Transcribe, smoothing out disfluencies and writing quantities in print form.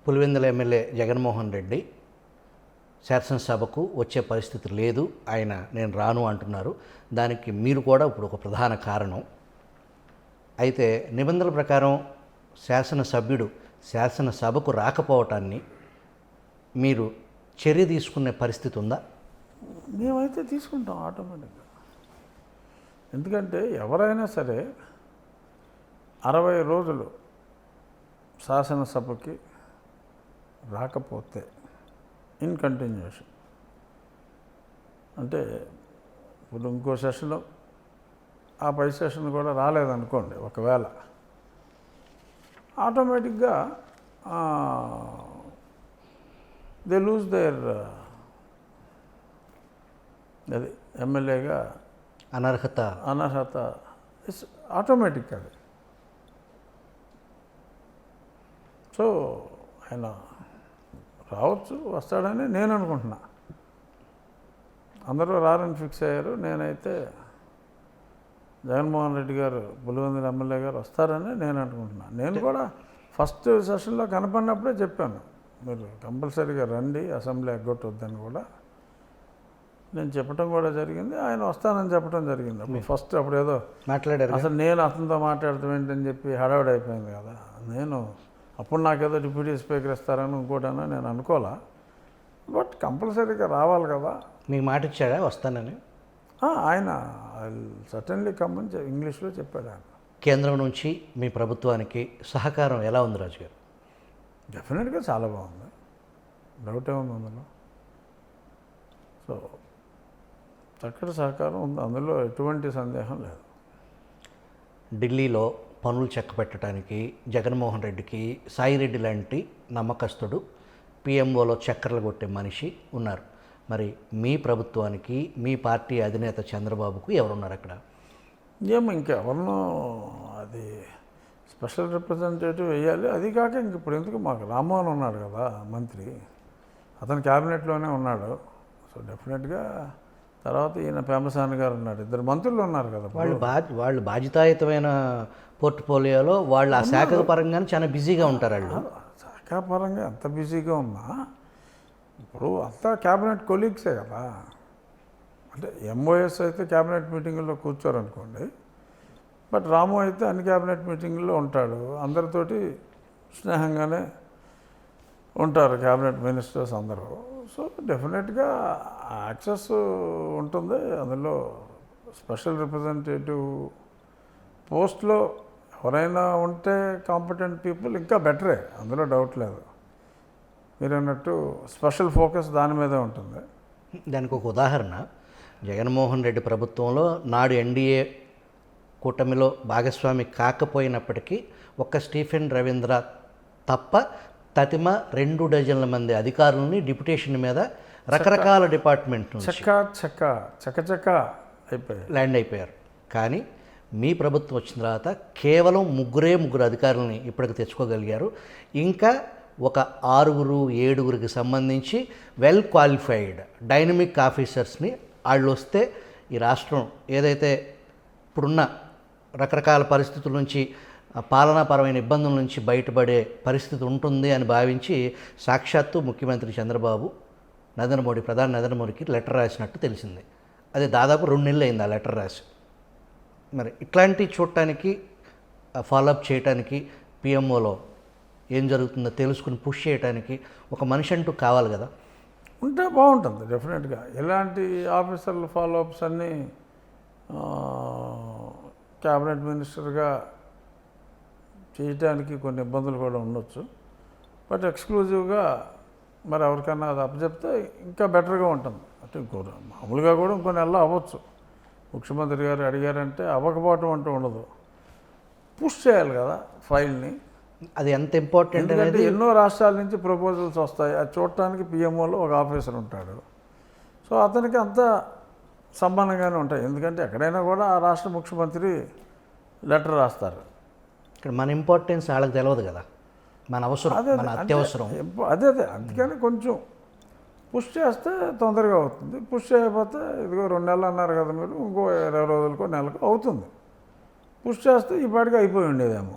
Pulivendula MLA Jaganmohan Reddy శాసనసభకు వచ్చే పరిస్థితి లేదు, ఆయన నేను రాను అంటున్నారు. దానికి మీరు కూడా ఇప్పుడు ఒక ప్రధాన కారణం. అయితే నిబంధనల ప్రకారం శాసనసభ్యుడు శాసనసభకు రాకపోవటాన్ని మీరు చర్య తీసుకునే పరిస్థితి ఉందా? మేమైతే తీసుకుంటాం ఆటోమేటిక్గా. ఎందుకంటే ఎవరైనా సరే 60 రోజులు శాసనసభకి రాకపోతే ఇన్ కంటిన్యూషన్ అంటే ఇప్పుడు ఇంకో సెషన్లో ఆ పై సెషన్ కూడా రాలేదనుకోండి, ఒకవేళ ఆటోమేటిక్గా దే లూజ్ దేర్ అది ఎమ్మెల్యేగా అనర్హత ఇట్స్ ఆటోమేటిక్ అది. సో ఆయన రావచ్చు, వస్తాడని నేను అనుకుంటున్నా. అందరూ రారని ఫిక్స్ అయ్యారు. నేనైతే జగన్మోహన్ రెడ్డి గారు పులివెందుల ఎమ్మెల్యే గారు వస్తారని నేను అనుకుంటున్నా. నేను కూడా ఫస్ట్ సెషన్లో కనపడినప్పుడే చెప్పాను, మీరు కంపల్సరీగా రండి, అసెంబ్లీ ఎగ్గొట్టొద్దని కూడా నేను చెప్పడం కూడా జరిగింది. ఆయన వస్తానని చెప్పడం జరిగింది. అప్పుడు ఫస్ట్ అప్పుడు ఏదో మాట్లాడారు. అసలు నేను అతనితో మాట్లాడతాం ఏంటని చెప్పి హడావుడి అయిపోయింది కదా. నేను అప్పుడు నాకేదో డిప్యూటీ స్పీకర్ ఇస్తారని ఇంకోటైనా నేను అనుకోలే. బట్ కంపల్సరీగా రావాలి కదా. మీకు మాట ఇచ్చాడా వస్తానని? ఆయన సర్టన్లీ కమ్మని ఇంగ్లీష్లో చెప్పాడు ఆయన. కేంద్రం నుంచి మీ ప్రభుత్వానికి సహకారం ఎలా ఉంది రాజు గారు? డెఫినెట్గా చాలా బాగుంది, డౌట్ ఏముంది అందులో. సో చక్కటి సహకారం ఉంది, అందులో ఎటువంటి సందేహం లేదు. ఢిల్లీలో పనులు చెక్కపెట్టడానికి జగన్మోహన్ రెడ్డికి సాయిరెడ్డి లాంటి నమ్మకస్తుడు, పిఎంఓలో చక్కర్లు కొట్టే మనిషి ఉన్నారు. మరి మీ ప్రభుత్వానికి మీ పార్టీ అధినేత చంద్రబాబుకు ఎవరున్నారు అక్కడ? ఏమో ఇంకెవరినో అది స్పెషల్ రిప్రజెంటేటివ్ వేయాలి. అది కాక ఇంక ఇప్పుడు ఎందుకు, మాకు రామ్మోహన్ ఉన్నాడు కదా మంత్రి, అతను క్యాబినెట్లోనే ఉన్నాడు. సో డెఫినెట్గా తర్వాత ఈయన పేమసాని గారు ఉన్నాడు, 2 మంత్రులు ఉన్నారు కదా. వాళ్ళు బాధ్యతాయుతమైన పోర్ట్ఫోలియోలో వాళ్ళు ఆ శాఖ పరంగానే చాలా బిజీగా ఉంటారు. వాళ్ళు శాఖ పరంగా ఎంత బిజీగా ఉన్నా ఇప్పుడు అంతా క్యాబినెట్ కొలీగ్సే కదా. అంటే ఎంఓఎస్ అయితే క్యాబినెట్ మీటింగుల్లో కూర్చోరనుకోండి, బట్ రాము అయితే అన్ని క్యాబినెట్ మీటింగుల్లో ఉంటాడు, అందరితోటి స్నేహంగానే ఉంటారు క్యాబినెట్ మినిస్టర్స్ అందరూ. సో డెఫినెట్గా యాక్సెస్ ఉంటుంది. అందులో స్పెషల్ రిప్రజెంటేటివ్ పోస్ట్లో ఎవరైనా ఉంటే కాంపిటెంట్ పీపుల్ ఇంకా బెటరే, అందులో డౌట్ లేదు. మీరు అన్నట్టు స్పెషల్ ఫోకస్ దాని మీదే ఉంటుంది. దానికి ఒక ఉదాహరణ, జగన్మోహన్ రెడ్డి ప్రభుత్వంలో నాడు ఎన్డీఏ కూటమిలో భాగస్వామి కాకపోయినప్పటికీ ఒక్క స్టీఫెన్ రవీంద్ర తప్ప తతిమ 2 డజన్ల మంది అధికారులని డిప్యుటేషన్ మీద రకరకాల డిపార్ట్మెంట్ చక్క అయిపోయారు, ల్యాండ్ అయిపోయారు. కానీ మీ ప్రభుత్వం వచ్చిన తర్వాత కేవలం 3 అధికారులని ఇప్పటికి తెచ్చుకోగలిగారు. ఇంకా ఒక 6-7కి సంబంధించి వెల్ క్వాలిఫైడ్ డైనమిక్ ఆఫీసర్స్ని వాళ్ళు వస్తే ఈ రాష్ట్రం ఏదైతే ఇప్పుడున్న రకరకాల పరిస్థితుల నుంచి, పాలనాపరమైన ఇబ్బందుల నుంచి బయటపడే పరిస్థితి ఉంటుంది అని భావించి సాక్షాత్తు ముఖ్యమంత్రి చంద్రబాబు ప్రధాని నరేంద్ర మోడీకి లెటర్ రాసినట్టు తెలిసింది. అది దాదాపు 2 నెలలు అయింది ఆ లెటర్ రాసి. మరి ఇట్లాంటివి చూడటానికి, ఫాలోఅప్ చేయడానికి, పిఎంఓలో ఏం జరుగుతుందో తెలుసుకుని పుష్ చేయడానికి ఒక మనిషి అంటూ కావాలి కదా. ఉంటే బాగుంటుంది డెఫినెట్గా. ఇలాంటి ఆఫీసర్లు ఫాలోఅప్స్ అన్నీ క్యాబినెట్ మినిస్టర్గా చేయడానికి కొన్ని ఇబ్బందులు కూడా ఉండొచ్చు. బట్ ఎక్స్క్లూజివ్గా మరి ఎవరికైనా అది అప్పచెప్తే ఇంకా బెటర్గా ఉంటుంది. అంటే మామూలుగా కూడా ఇంకో నెలలో అవ్వచ్చు. ముఖ్యమంత్రి గారు అడిగారంటే అవ్వకపోవటం అంటూ ఉండదు, పుష్ చేయాలి కదా ఫైల్ని. అది ఎంత ఇంపార్టెంట్ అంటే ఎన్నో రాష్ట్రాల నుంచి ప్రపోజల్స్ వస్తాయి, అది చూడటానికి పిఎంఓలో ఒక ఆఫీసర్ ఉంటాడు. సో అతనికి అంత సంబంధంగానే ఉంటాయి. ఎందుకంటే ఎక్కడైనా కూడా ఆ రాష్ట్ర ముఖ్యమంత్రి లెటర్ రాస్తారు. ఇక్కడ మన ఇంపార్టెన్స్ వాళ్ళకి తెలియదు కదా, మన అవసరం, మన అత్యవసరం. అదే అందుకని కొంచెం పుష్ చేస్తే తొందరగా అవుతుంది. పుష్ చేయకపోతే ఇదిగో 2 నెలలు అన్నారు కదా మీరు, ఇంకో 20 రోజులకో నెలకు అవుతుంది. పుష్ చేస్తే ఈ పాటికి అయిపోయి ఉండేదేమో.